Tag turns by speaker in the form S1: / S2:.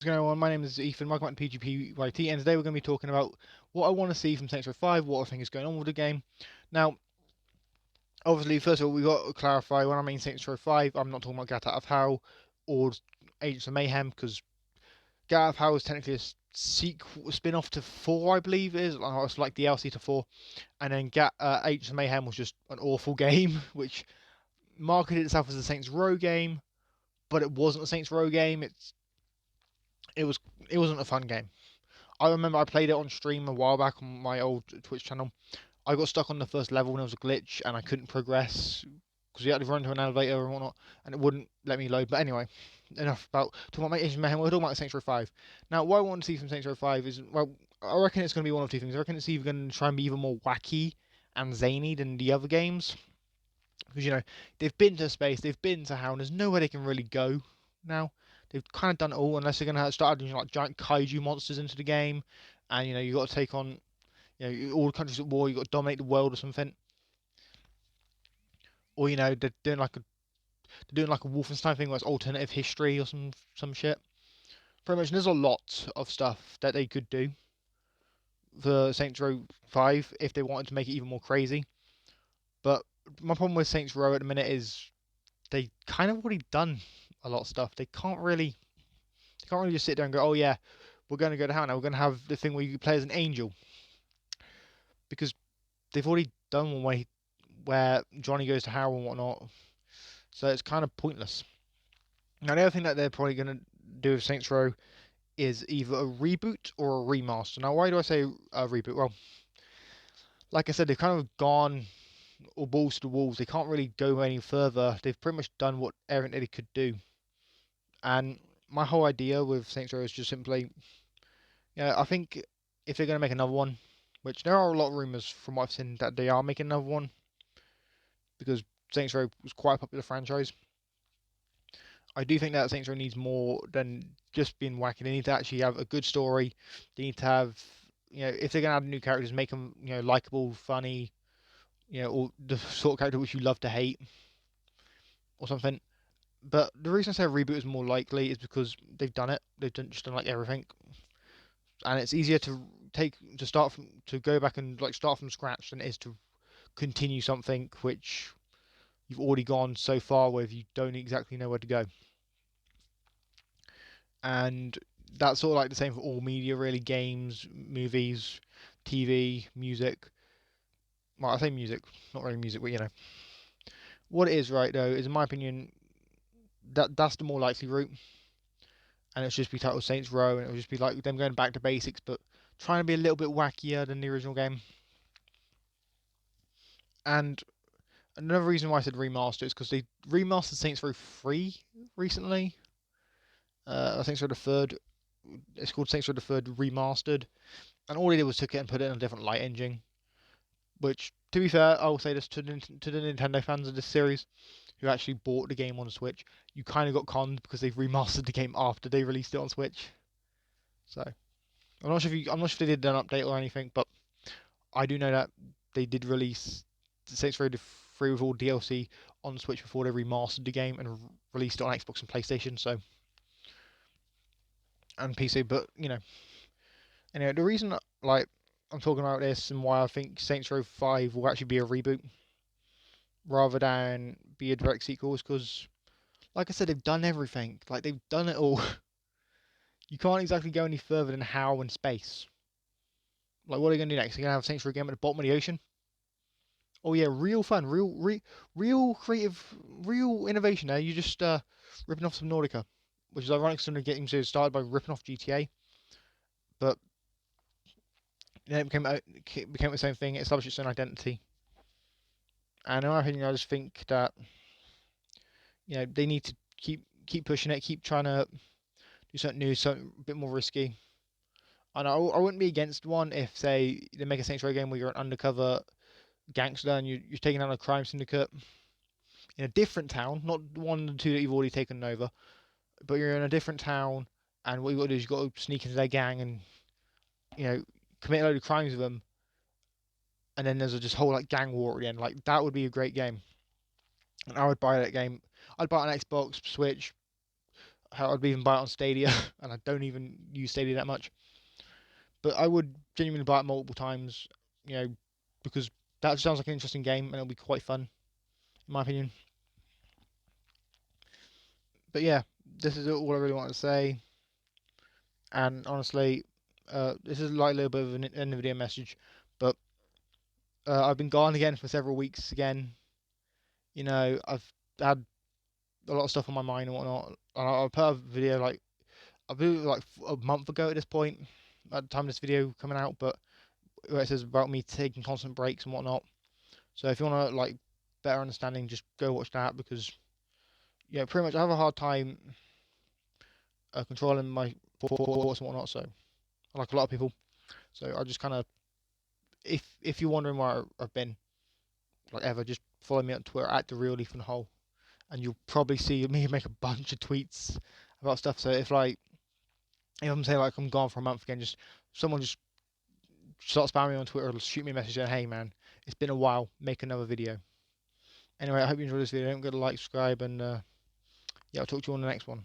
S1: What's going on? My name is Ethan, welcome back to PGPYT, and today we're going to be talking about what I want to see from Saints Row 5, what I think is going on with the game. Now, obviously, first of all, we've got to clarify when I mean Saints Row 5, I'm not talking about Gat Out of Hell or Agents of Mayhem, because Gat Out of Hell is technically a sequel, spin off to 4, I believe it is. It's like the DLC to 4, and then Agents of Mayhem was just an awful game, which marketed itself as a Saints Row game, but it wasn't a Saints Row game. It was it wasn't a fun game. I remember I played it on stream a while back on my old Twitch channel. I got stuck on the first level when there was a glitch and I couldn't progress because you had to run to an elevator and whatnot, and it wouldn't let me load. But anyway, enough about talking about my Asian Mayhem. We're talking about Saints Row 5. Now, what I want to see from Saints Row 5 is, well, I reckon it's going to be one of two things. I reckon it's either going to try and be even more wacky and zany than the other games. Because, they've been to space, they've been to hell, and there's nowhere they can really go now. They've kind of done it all, unless they're going to start adding like giant kaiju monsters into the game, and you've got to take on all the countries at war. You've got to dominate the world or something, or they're doing like a Wolfenstein thing where it's alternative history or some shit. Pretty much, there's a lot of stuff that they could do for Saints Row 5 if they wanted to make it even more crazy. But my problem with Saints Row at the minute is they kind of already done a lot of stuff. They can't really just sit there and go, oh yeah, we're going to go to hell now. We're going to have the thing where you play as an angel, because they've already done one way where Johnny goes to hell and whatnot. So it's kind of pointless. Now the other thing that they're probably going to do with Saints Row is either a reboot or a remaster. Now why do I say a reboot? Well, like I said, they've kind of gone all balls to the walls. They can't really go any further. They've pretty much done what everything they could do. And my whole idea with Saints Row is just simply, I think if they're going to make another one, which there are a lot of rumours from what I've seen that they are making another one, because Saints Row was quite a popular franchise. I do think that Saints Row needs more than just being wacky. They need to actually have a good story. They need to have, if they're going to add new characters, make them, likable, funny, or the sort of character which you love to hate, or something. But the reason I say a reboot is more likely is because they've done it. They've just done like everything, and it's easier to go back and like start from scratch than it is to continue something which you've already gone so far with you don't exactly know where to go. And that's sort of like the same for all media, really: games, movies, TV, music. Well, I say music, not really music, but what it is, right? Though, is in my opinion that's the more likely route, and it's just be titled Saints Row, and it'll just be like them going back to basics, but trying to be a little bit wackier than the original game. And another reason why I said remaster is because they remastered Saints Row 3 recently. Saints Row the Third. It's called Saints Row the Third Remastered, and all they did was took it and put it in a different light engine. Which, to be fair, I will say this to the Nintendo fans of this series who actually bought the game on Switch: you kind of got conned because they've remastered the game after they released it on Switch. So I'm not sure if they did an update or anything, but I do know that they did release Saints Row 3 with all DLC on Switch before they remastered the game and released it on Xbox and PlayStation, so, and PC. But anyway, the reason like I'm talking about this and why I think Saints Row 5 will actually be a reboot rather than be a direct sequel is because, like I said, they've done everything. Like they've done it all. You can't exactly go any further than how and space. Like, what are they gonna do next? They're gonna have Saints Row game at the bottom of the ocean. Oh yeah, real fun, real creative, real innovation there. You just ripping off some Nordica, which is ironic, considering getting started by ripping off GTA, but then it became the same thing. It established its own identity, and in my opinion, I just think that they need to keep pushing it, keep trying to do something new, something a bit more risky. And I wouldn't be against one if, say, they make a Saints Row game where you're an undercover gangster and you're taking down a crime syndicate in a different town, not one of the two that you've already taken over, but you're in a different town, and what you've got to do is you've got to sneak into their gang and you know commit a load of crimes with them, and then there's just whole like gang war at the end. Like that would be a great game, and I would buy that game. I'd buy it on Xbox, Switch, how I'd even buy it on Stadia, and I don't even use Stadia that much. But I would genuinely buy it multiple times, you know, because that sounds like an interesting game and it'll be quite fun, in my opinion. But yeah, this is all I really wanted to say. And honestly, this is like a little bit of an end of video message, but I've been gone again for several weeks again. You know, I've had a lot of stuff on my mind and whatnot. And I put a video like I believe like a month ago at this point, at the time of this video coming out, but where it says about me taking constant breaks and whatnot. So if you want to like better understanding, just go watch that because yeah, pretty much I have a hard time controlling my thoughts and whatnot. So like a lot of people, so I just kind of if you're wondering where I've been like ever, just follow me on Twitter at the real Leaf and Hole, and you'll probably see me make a bunch of tweets about stuff. So if I'm saying like I'm gone for a month again, just someone just start spamming me on Twitter or shoot me a message saying, hey man, it's been a while, make another video. Anyway, I hope you enjoyed this video. Don't forget to like, subscribe, and yeah, I'll talk to you on the next one.